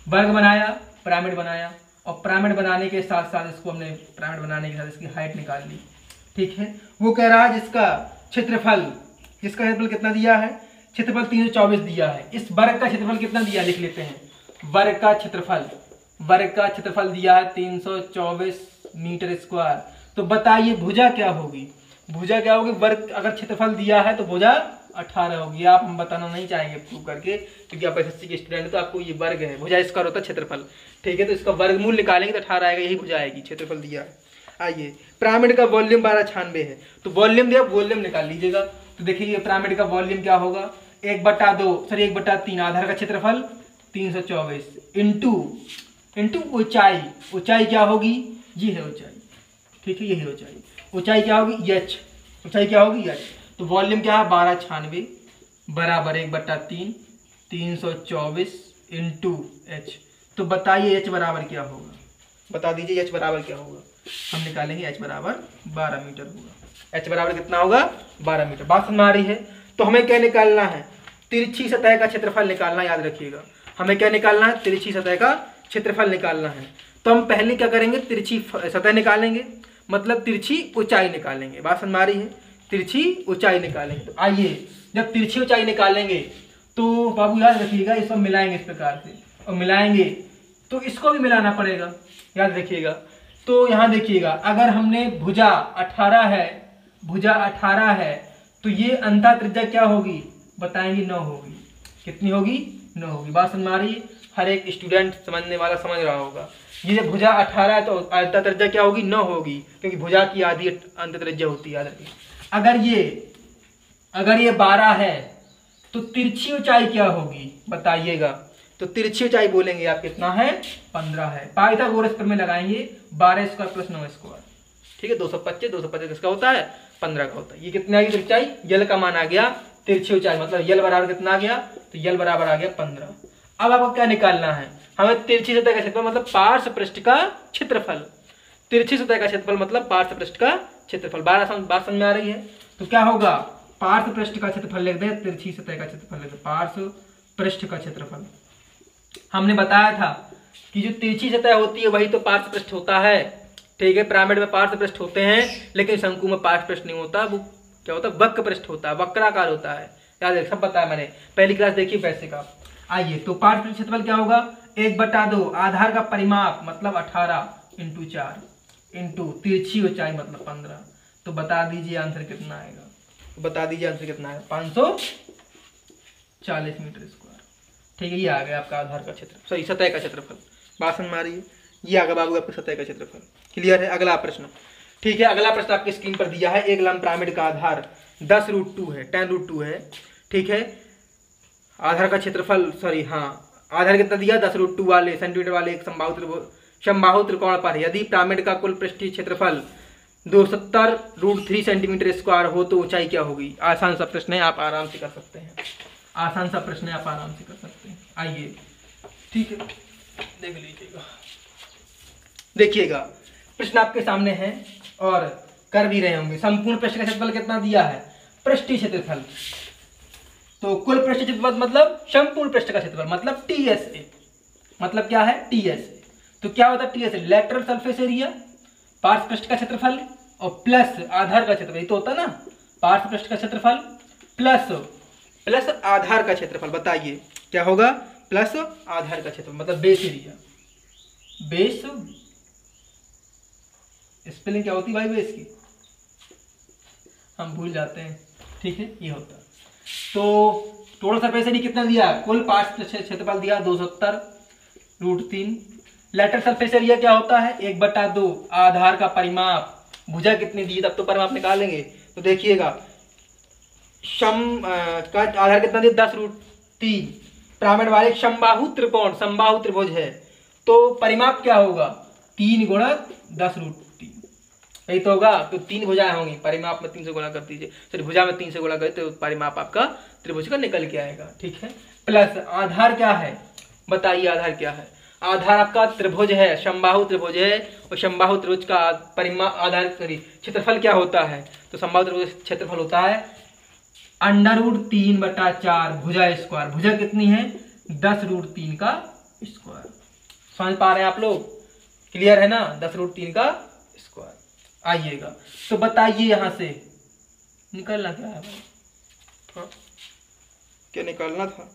वर्ग बनाया, पिरामिड बनाया, और पिरामिड बनाने के साथ साथ इसको हमने पिरामिड बनाने के साथ इसकी हाइट निकाल ली। ठीक है, वो कह रहा है जिसका क्षेत्रफल कितना दिया है, क्षेत्रफल 324 दिया है। इस वर्ग का क्षेत्रफल कितना दिया, लिख लेते हैं। वर्ग का क्षेत्रफल दिया है 324 मीटर स्क्वायर। तो बताइए भुजा क्या होगी। वर्ग अगर क्षेत्रफल दिया है तो भुजा 18 होगी। आप हम बताना नहीं चाहेंगे प्रूव करके, क्योंकि आप एसएससी के स्टूडेंट, तो आपको ये वर्ग है, भुजा स्क्वायर होता है क्षेत्रफल। ठीक है, तो इसका वर्गमूल निकालेंगे तो 18 आएगा, यही भुजा आएगी, क्षेत्रफल दिया है। आइए, पिरामिड का वॉल्यूम 1296 है, तो वॉल्यूम दिया, वॉल्यूम निकाल लीजिएगा। तो देखिए ये पिरामिड का वॉल्यूम क्या होगा, 1/2 आधार का क्षेत्रफल 324 इंटू ऊंचाई क्या होगी, ये है ऊंचाई। ठीक है, यही ऊंचाई क्या होगी, एच। ऊंचाई क्या होगी, एच। तो वॉल्यूम क्या है, 1296 बराबर 1/3 324 इंटू एच। तो बताइए एच बराबर क्या होगा, बता दीजिए एच बराबर क्या होगा। हम निकालेंगे एच बराबर 12 मीटर होगा। एच बराबर कितना होगा, 12 मीटर। बात समझ आ रही है। तो हमें क्या निकालना है, तिरछी सतह का क्षेत्रफल निकालना, याद रखिएगा। हमें क्या निकालना है, तिरछी सतह का क्षेत्रफल निकालना है। तो हम पहले क्या करेंगे, तिरछी सतह निकालेंगे, मतलब तिरछी ऊंचाई निकालेंगे। बात समझ आ रही है, तिरछी ऊंचाई निकालेंगे। तो आइए, जब तिरछी ऊंचाई निकालेंगे तो बाबू याद रखिएगा, इसको मिलाएंगे इस प्रकार से, और मिलाएंगे तो इसको भी मिलाना पड़ेगा, याद रखिएगा। तो यहाँ देखिएगा, अगर हमने भुजा 18 है, तो ये अंतः त्रिज्या क्या होगी, बताएंगे 9 होगी। कितनी होगी, 9 होगी। बात समझ आ रही है, हर एक स्टूडेंट समझने वाला समझ रहा होगा। ये जब भुजा 18 है तो अंतः त्रिज्या क्या होगी, 9 होगी, क्योंकि भुजा की आधी अंतः त्रिज्या होती है, याद रखिए। अगर ये 12 है तो तिरछी ऊंचाई क्या होगी, बताइएगा। तो तिरछी ऊंचाई बोलेंगे आप कितना है, 15 है। पाइथागोरस प्रमेय लगाएंगे, 12 स्क्वायर प्लस 9 स्क्वायर। ठीक है, 225 किसका होता है, 15 का होता है। ये कितनी आ गई ऊंचाई, यल का मान आ गया, तिरछी ऊंचाई मतलब यल बराबर कितना आ गया, तो यल बराबर आ गया 15। अब आपको क्या निकालना है, हमें तिरछी सतह का क्षेत्रफल मतलब पार्श्व पृष्ठ का क्षेत्रफल। तिरछी सतह का क्षेत्रफल मतलब पार्श्व पृष्ठ का क्षेत्रफल। बात समझ में आ रही है। तो क्या होगा, पार्श्व पृष्ठ का क्षेत्रफल लिख दे, तिरछी सतह का क्षेत्रफल लिख दे, पार्श्व पृष्ठ का क्षेत्रफल। हमने बताया था कि जो तिरछी सतह होती है वही तो पार्श्व पृष्ठ होता है। ठीक है, पिरामिड में पार्श्व पृष्ठ होते हैं, लेकिन शंकु में पार्श्व पृष्ठ नहीं होता, वो क्या होता है, वक्र पृष्ठ होता है, वक्राकार होता है। याद है, सब बताया मैंने, पहली क्लास देखी वैसे का। आइए, तो पार्श्व पृष्ठ क्षेत्रफल क्या होगा, 1/2 आधार का परिमाप मतलब 18 इंटू 4 इंटू तिरछी ऊंचाई मतलब 15। तो बता दीजिए आंसर कितना आएगा, 540 मीटर स्क्वायर। ठीक है, ये आ गया आपका आधार का क्षेत्र, सही सतह का क्षेत्रफल। बात समझ में आ रही है, ये आ गया बाबू आपका सतह का क्षेत्रफल। क्लियर है। अगला प्रश्न। ठीक है, अगला प्रश्न आपकी स्क्रीन पर दिया है, एक लंब पिरामिड का आधार 10√2 है, 10√2 है। ठीक है, आधार का क्षेत्रफल आधार कितना दिया, 10√2 वाले सेंटीमीटर वाले एक समबाहु त्रिकोण पर यदि पिरामिड का कुल पृष्ठीय क्षेत्रफल 270√3 सेंटीमीटर स्क्वायर हो तो ऊंचाई क्या होगी। आसान सा प्रश्न है, आप आराम से कर सकते हैं। आइए, ठीक है, देख लीजिएगा। देखिएगा, प्रश्न आपके सामने है और कर भी रहे होंगे। संपूर्ण पृष्ठ का क्षेत्रफल कितना दिया है, पृष्ठीय क्षेत्रफल। तो कुल पृष्ठ क्षेत्रफल मतलब संपूर्ण पृष्ठ का क्षेत्रफल मतलब TSA। मतलब क्या है, TSA। तो क्या होता है TSA, लेटरल सरफेस एरिया, पार्श्व पृष्ठ का क्षेत्रफल और प्लस आधार का क्षेत्रफल। ये तो होता है ना, पार्श्व पृष्ठ का क्षेत्रफल प्लस आधार का क्षेत्रफल। बताइए क्या होगा, प्लस आधार का क्षेत्रफल मतलब बेस एरिया। बेस स्पेलिंग क्या होती है भाई बेस की, हम भूल जाते हैं, ठीक है, ये होता। तो टोटल सरफेस एरिया कितना दिया, कुल पार्ट्स क्षेत्रफल दिया 270√3। लेटरल सरफेस एरिया क्या होता है, 1/2। आधार का परिमाप, भुजा कितनी दी तब तो परिमाप निकालेंगे। तो देखिएगा का आधार कितना दिया 10√3। पिरामिड वाले समबाहु त्रिकोण, समबाहु त्रिभुज है तो परिमाप क्या होगा 3 × 10√3, यही तो होगा। तो 3 भुजाएं होंगी, परिमाप में 3 से गुणा कर दीजिए, सॉरी भुजा में 3 से गुणा करें तो परिमाप आपका त्रिभुज का निकल के आएगा, ठीक है। प्लस आधार क्या है, बताइए आधार क्या है। आधार आपका त्रिभुज है, समबाहु त्रिभुज है, और समबाहु त्रिभुज का परिमाप आधार क्षेत्रफल क्या होता है, तो समबाहु त्रिभुज क्षेत्रफल होता है √3/4 भुजा स्क्वायर। भुजा कितनी है 10√3 का स्क्वायर। समझ पा रहे हैं आप लोग, क्लियर है ना, 10√3 का स्क्वायर। आइएगा तो बताइए यहां से निकलना क्या है भाई, हाँ क्या निकालना था,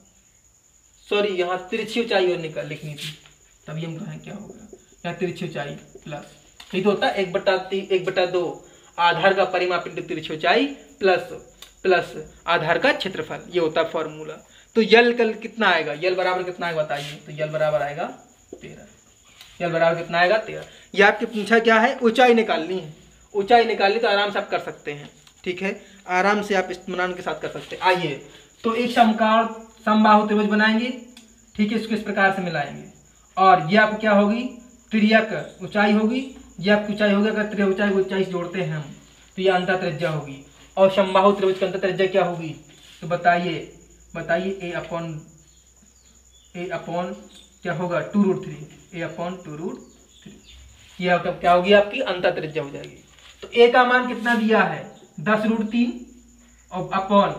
सॉरी यहाँ तिरछी ऊंचाई और लिखनी थी, तभी हम कहें क्या होगा, यहाँ तिरछी ऊंचाई प्लस, ये तो होता है 1/2 आधार का परिमाप इंटू तिरछी ऊंचाई प्लस आधार का क्षेत्रफल, ये होता है फॉर्मूला। तो यल कल कितना आएगा, यल बराबर कितना आएगा बताइए, तो यल बराबर आएगा 13। यल बराबर कितना आएगा 13। ये आपके पूछा क्या है, ऊंचाई निकालनी है, ऊंचाई निकालनी तो आराम से आप कर सकते हैं, ठीक है, आराम से आप इत्मीनान के साथ कर सकते हैं। आइए तो एक समबाहु त्रिभुज बनाएंगे, ठीक है, इसको इस प्रकार से मिलाएंगे, और ये आपको क्या होगी त्रियक ऊंचाई होगी, ये आपकी ऊंचाई होगी। अगर त्रिय ऊंचाई ऊंचाई जोड़ते हैं हम तो ये अंतर त्रिज्या होगी, और समबाहु त्रिभुज की अंतर त्रिज्या क्या होगी, तो बताइए a अपॉन क्या होगा 2√3, a/2√3, ये क्या होगी आपकी अंतर त्रिज्या हो जाएगी। तो a का मान कितना दिया है 10√3 और अपॉन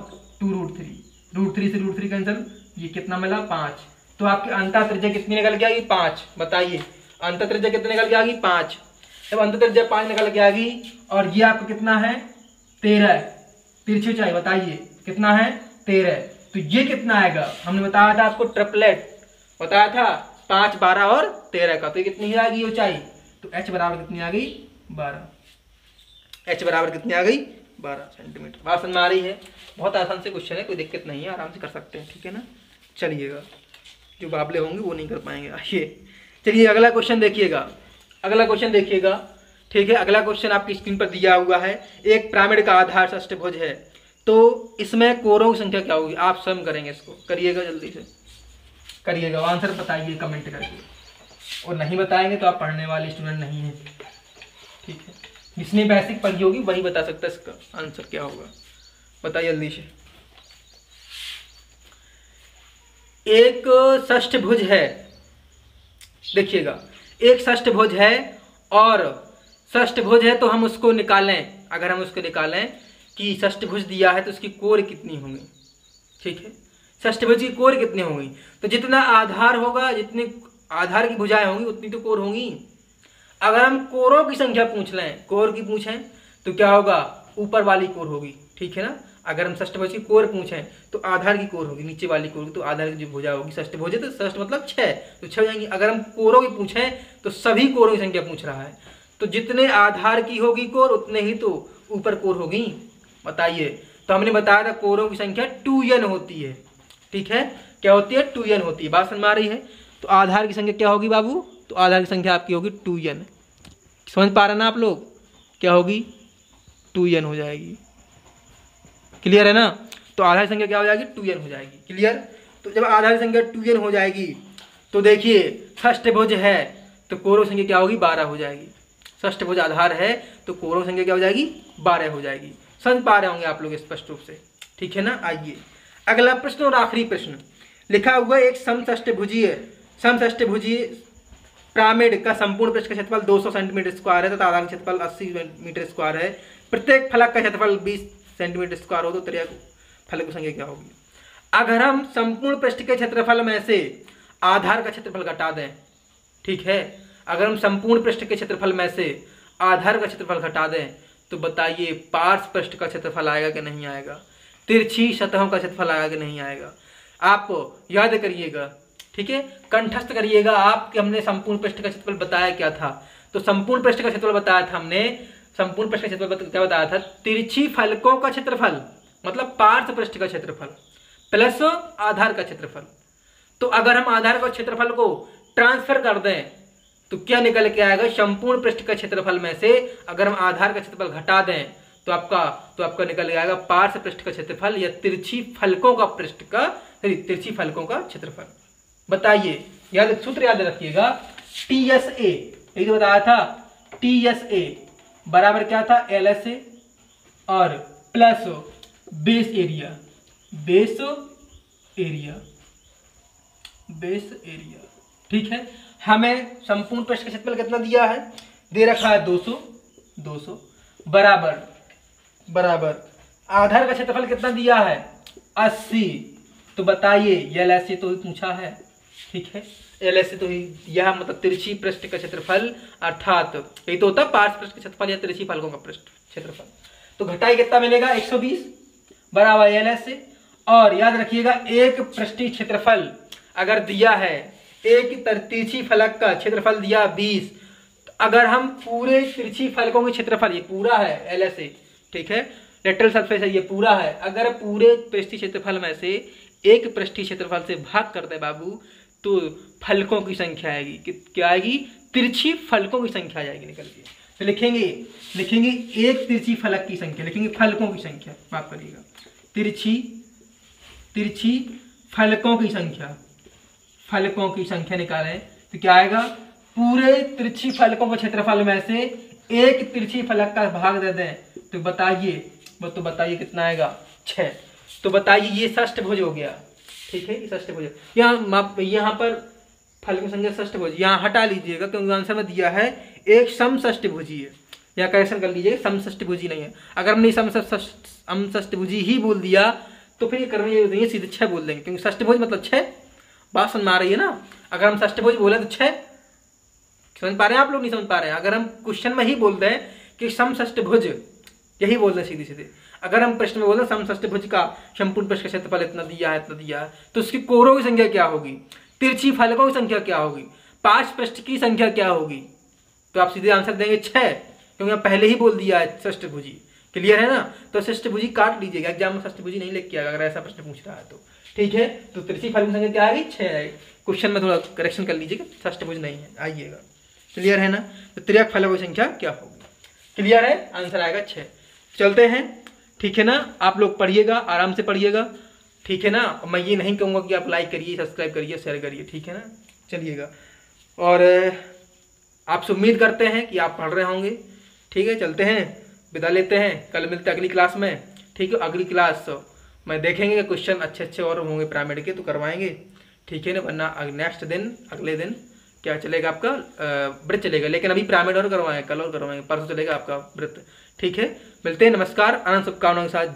2√3, √3 से √3 कैंसिल, ये कितना मिला 5। तो आपकी अंतर त्रिज्या कितनी निकल के आएगी 5, बताइए अंतर त्रिज्या कितनी निकल के आएगी 5। जब अंतर त्रिज्या 5 निकल के आएगी, और ये आपको कितना है 13, तिरछी ऊंचाई बताइए कितना है 13, तो ये कितना आएगा, हमने बताया था आपको ट्रिपलेट बताया था 5, 12 और 13 का, तो ये कितनी आ गई ऊंचाई, तो h बराबर कितनी आ गई 12, h बराबर कितनी आ गई 12 सेंटीमीटर। बात समझ में आ रही है, बहुत आसान से क्वेश्चन है, कोई दिक्कत नहीं है, आराम से कर सकते हैं, ठीक है ना। चलिएगा जो बाबले होंगे वो नहीं कर पाएंगे। आइए चलिए अगला क्वेश्चन देखिएगा, अगला क्वेश्चन देखिएगा, ठीक है। अगला क्वेश्चन आपकी स्क्रीन पर दिया हुआ है, एक पिरामिड का आधार षष्ठभुज है, तो इसमें कोरों की संख्या क्या होगी, आप स्वयं करेंगे, इसको करिएगा, जल्दी से करिएगा, आंसर बताइए कमेंट करके, और नहीं बताएंगे तो आप पढ़ने वाले स्टूडेंट नहीं हैं, ठीक है। जिसने बेसिक पढ़ी होगी वही बता सकता है इसका आंसर क्या होगा, बताइए जल्दी से। एक षष्ठभुज है, देखिएगा एक षष्ठभुज है, और षष्ठभुज है तो हम उसको निकालें, अगर हम उसको निकालें कि षष्ठभुज दिया है तो उसकी कोण कितनी होंगी, ठीक है, षष्ठभुज की कोण कितनी होंगी, तो जितना आधार होगा, जितनी आधार की भुजाएं होंगी उतनी तो कोण होंगी। अगर हम कोरों की संख्या पूछ लें, कोण की पूछें तो क्या होगा, ऊपर वाली कोण होगी, ठीक है ना। अगर हम षष्ठभुज की कोण पूछें तो आधार की कोण होगी, नीचे वाली कोण, तो आधार की जो भुजा होगी, षष्ठभुज है तो षष्ठ मतलब 6, तो 6 हो जाएंगी। अगर हम कोरों की पूछें तो सभी कोरों की संख्या पूछ रहा है, तो जितने आधार की होगी कोण उतने ही तो ऊपर कोण होगी, बताइए। तो हमने बताया था कोरों की संख्या 2n होती है, ठीक है, क्या होती है 2n होती है, बात समझ में आ रही है। तो आधार की संख्या क्या होगी बाबू, तो आधार की संख्या आपकी होगी 2n, समझ पा रहे ना आप लोग, क्या होगी 2n हो जाएगी, क्लियर है ना। तो आधार की संख्या क्या हो जाएगी 2n हो जाएगी, क्लियर। तो जब आधार की संख्या 2n हो जाएगी तो देखिए षष्ठभुज है तो कोरों की संख्या क्या होगी 12 हो जाएगी, षष्ठभुज आधार है तो कोरों की संख्या क्या हो जाएगी 12 हो जाएगी, समझ पा रहे होंगे आप लोग स्पष्ट रूप से, ठीक है ना। आइए अगला प्रश्न और आखिरी प्रश्न लिखा हुआ है, एक समषष्ठभुजीय पिरामिड का संपूर्ण पृष्ठ का क्षेत्रफल 200 सेंटीमीटर स्क्वायर है तथा आधार का क्षेत्रफल 80 मीटर स्क्वायर है, प्रत्येक फलक का क्षेत्रफल 20 सेंटीमीटर स्क्वायर हो, तो त्रिज्या फलक की संख्या क्या होगी। अगर हम संपूर्ण पृष्ठ के क्षेत्रफल में से आधार का क्षेत्रफल घटा दें, ठीक है, अगर हम संपूर्ण पृष्ठ के क्षेत्रफल में से आधार का क्षेत्रफल घटा दें तो बताइए पार्श्व पृष्ठ का क्षेत्रफल आएगा कि नहीं आएगा, तिरछी सतहों का क्षेत्रफल आएगा कि नहीं आएगा। आप याद करिएगा, ठीक है, कंठस्थ करिएगा आप कि हमने संपूर्ण पृष्ठ का क्षेत्रफल बताया क्या था। तो संपूर्ण पृष्ठ का क्षेत्रफल बताया था हमने संपूर्ण पृष्ठ का क्षेत्रफल क्या बताया था, तिरछी फलकों का क्षेत्रफल मतलब पार्श्व पृष्ठ का क्षेत्रफल प्लस आधार का क्षेत्रफल। तो अगर हम आधार का क्षेत्रफल को ट्रांसफर कर दें तो क्या निकल के आएगा, संपूर्ण पृष्ठ का क्षेत्रफल में से अगर हम आधार का क्षेत्रफल घटा दें तो आपका निकल के आएगा पार्श्व पृष्ठ का क्षेत्रफल या तिरछी फलकों का क्षेत्रफल। बताइए, सूत्र याद रखिएगा, TSA, यही तो बताया था, TSA बराबर क्या था, LSA और प्लस बेस एरिया। ठीक है, हमें संपूर्ण पृष्ठ का क्षेत्रफल कितना दिया है, दे रखा है 200 बराबर आधार का क्षेत्रफल कितना दिया है 80। तो बताइए, LSA तो पूछा है, ठीक है, LSA तो यह मतलब तिरछी पृष्ठ का क्षेत्रफल अर्थात यही तो होता है पार्श्व पृष्ठ का क्षेत्रफल या तिरछी फलकों का पृष्ठ क्षेत्रफल। तो घटाई कितना मिलेगा 120 बराबर LSA। और याद रखिएगा, एक पृष्ठीय क्षेत्रफल अगर दिया है, एक तिरछी फलक का क्षेत्रफल दिया 20, अगर हम पूरे तिरछी फलकों के क्षेत्रफल, ये पूरा है LSA, ठीक है, लेटरल सरफेस है, ये पूरा है, अगर पूरे पृष्ठीय क्षेत्रफल में से एक पृष्ठीय क्षेत्रफल से भाग कर दे बाबू तो फलकों की संख्या आएगी, क्या आएगी, तिरछी फलकों की संख्या आ जाएगी निकल के। तो लिखेंगे एक तिरछी फलक की संख्या, लिखेंगे फलकों की संख्या, माफ करिएगा, तिरछी फलकों की संख्या निकालें तो क्या आएगा, पूरे तिरछी फलकों के क्षेत्रफल में से एक तिरछी फलक का भाग दे दें तो बताइए कितना आएगा, 6। तो बताइए ये षष्ठभुज हो गया, ठीक है, ये षष्ठभुज। यहाँ पर फल की संख्या षष्ठभुज यहाँ हटा लीजिएगा क्योंकि आंसर में दिया है एक समषष्ठभुजी है, यहाँ करेक्शन कर लीजिए, समषष्ठभुजी नहीं है। अगर हमने समषष्ठभुजी ही बोल दिया तो फिर ये करने ये सीधे 6 बोल देंगे, क्योंकि षष्ठभुज मतलब 6। बात समझ में आ रही है ना, अगर हम षष्ठभुज बोले तो 6, समझ पा रहे हैं आप लोग, नहीं समझ पा रहे हैं। अगर हम क्वेश्चन में ही बोल दें कि समषष्ठभुज, यही बोल दें सीधे, अगर हम प्रश्न में बोल दें समषष्ठभुज का संपूर्ण पृष्ठ का क्षेत्रफल इतना दिया है तो उसकी कोरों की संख्या क्या होगी, तिरछी फलकों की संख्या क्या होगी, पार्श्व पृष्ठ की संख्या क्या होगी, तो आप सीधे आंसर देंगे 6, क्योंकि पहले ही बोल दिया है षष्ठभुजी। क्लियर है ना, तो षष्ठभुजी काट लीजिएगा, एग्जाम में षष्ठभुजी नहीं लिख के आएगा अगर ऐसा प्रश्न पूछ रहा है तो, ठीक है। तो तिरछी फलक की संख्या क्या आएगी, 6 आएगी। क्वेश्चन में थोड़ा करेक्शन कर लीजिएगा, षष्ठभुज नहीं है, आइएगा। क्लियर है ना, तो तिर्यक फलकों की संख्या क्या होगी, क्लियर है, आंसर आएगा 6। चलते हैं, ठीक है ना, आप लोग पढ़िएगा, आराम से पढ़िएगा, ठीक है ना। मैं ये नहीं कहूँगा कि आप लाइक करिए, सब्सक्राइब करिए, शेयर करिए, ठीक है ना। चलिएगा, और आपसे उम्मीद करते हैं कि आप पढ़ रहे होंगे, ठीक है। चलते हैं, विदा लेते हैं, कल मिलते हैं अगली क्लास में, ठीक है। अगली क्लास में देखेंगे कि क्वेश्चन अच्छे और होंगे पिरामिड के तो करवाएंगे, ठीक है ना। वरना नेक्स्ट दिन, अगले दिन क्या चलेगा आपका व्रत चलेगा, लेकिन अभी पिरामिड और करवाएंगे, कल और करवाएंगे, परसों चलेगा आपका व्रत, ठीक है। मिलते हैं, नमस्कार, आनंद शुभकामनाओं के साथ।